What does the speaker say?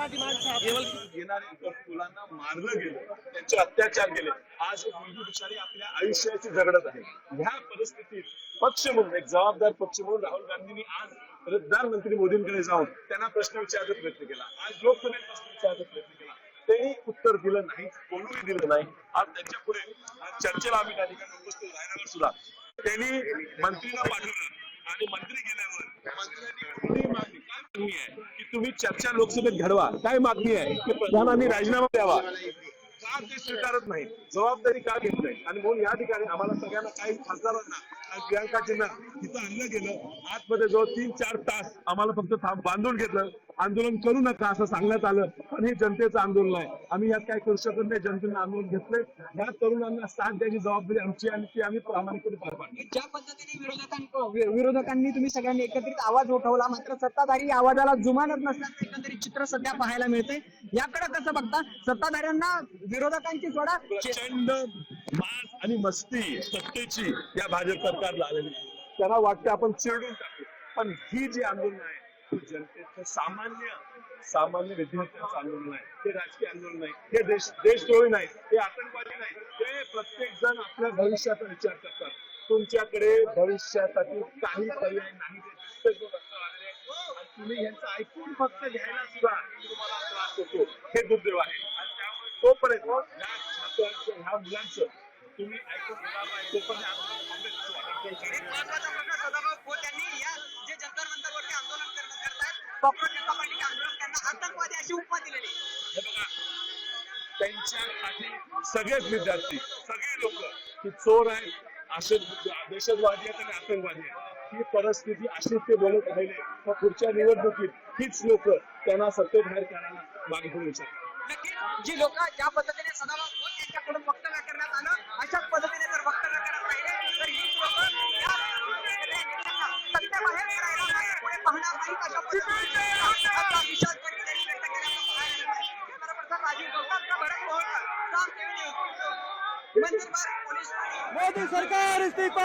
केवळ येणाऱ्या मुलांना मारलं गेलं, त्यांचे अत्याचार केले. आज एक मुलगी बिचारी आपल्या आयुष्याची झगडत आहे. ह्या परिस्थितीत पक्ष म्हणून, एक जबाबदार पक्ष म्हणून राहुल गांधींनी आज प्रधानमंत्री मोदींकडे जाऊन त्यांना प्रश्न विचारण्याचा प्रयत्न केला. आज लोकसभेत प्रश्न विचारण्याचा प्रयत्न केला. त्यांनी उत्तर दिलं नाही, कोणीही दिलं नाही. आज त्यांच्या पुढे चर्चेला आम्ही त्या ठिकाणी उपस्थित राहिल्यावर सुद्धा त्यांनी मंत्रीला पाठवलं आणि मंत्री गेल्यावर मंत्र्यांनी काय मागणी आहे की तुम्ही चर्चा लोकसभेत घडवा. काय मागणी आहे की प्रधानांनी राजीनामा द्यावा. का ते स्वीकारत नाही, जबाबदारी का घेत नाही. आणि म्हणून या ठिकाणी आम्हाला सगळ्यांना काही खासदारांना प्रियांकाजींना तिथं आणलं गेलं. आतमध्ये जवळ 3-4 तास आम्हाला फक्त बांधून घेतलं. आंदोलन करू नका असं सांगण्यात आलं. पण हे जनतेचं आंदोलन आहे, आम्ही यात काय करू शकत नाही. जनतेनं आंदोलन घेतलंय. या तरुणांना साथ द्यायची जबाबदारी आमची आणि ती आम्ही प्रामाणिकपणे पार पाडली. ज्या पद्धतीने विरोधकांनी तुम्ही सगळ्यांनी एकत्रित आवाज उठवला, मात्र सत्ताधारी आवाजाला जुमानत नसल्याचं एकंदरीत चित्र सध्या पाहायला मिळते. याकडे कसं बघता? सत्ताधाऱ्यांना विरोधकांची सोडा प्रचंड मास आणि मस्ती सत्तेची या भाजप सरकारला आलेली. त्यांना वाटतं आपण चिरडून टाकू. पण ही जी आंदोलन आहे ती जनतेचं सामान्य विद्यार्थ्यांचं आंदोलन आहे. हे राजकीय आंदोलन नाही, हे देशद्रोही नाही, हे आतंकवादी नाही. हे प्रत्येक जण आपल्या भविष्याचा विचार करतात. तुमच्याकडे भविष्यासाठी काही पर्याय नाही. आणि तुम्ही यांचं ऐकून फक्त घ्यायला सुद्धा तुम्हाला त्रास होतो. हे दुर्दैव आहे. आणि त्यामुळे तोपर्यंत ह्या छात्रांचं, ह्या मुलांचं तुम्ही ऐकून तोपर्यंत जे जंतर मंतरवरती आंदोलन करतायत, कॉंग्रेस जनता पार्टीचे आंदोलन त्यांना आतंकवादी अशी उपमा दिलेली. हे बघा, त्यांच्या पाठी सगळेच विद्यार्थी, सगळे लोक की चोर आहेत, असे दहशतवादी आहेत आणि आतंकवादी आहेत. ही परिस्थिती अशीच ते बोलत राहिले तर पुढच्या निवडणुकीत हीच लोक त्यांना सत्तेबाहेर करायला मागणी विचारतात. नक्कीच जी लोक ज्या पद्धतीने सदाभाऊ खोत यांच्याकडून वक्तव्य करण्यात आलं, अशाच पद्धतीने जर वक्तव्य करत राहिले तर हीच लोक सत्तेबाहेर करायला पुढे पाहणार नाहीत. अशा पद्धतीने आता विशाल पाटील यांनी व्यक्त केल्याचं पाहायला मिळालं. Cameraperson Rajiv Gautam, Bharat Mohol, Saam TV news. Nandurbar police. Modi सरकार इस्तीफा.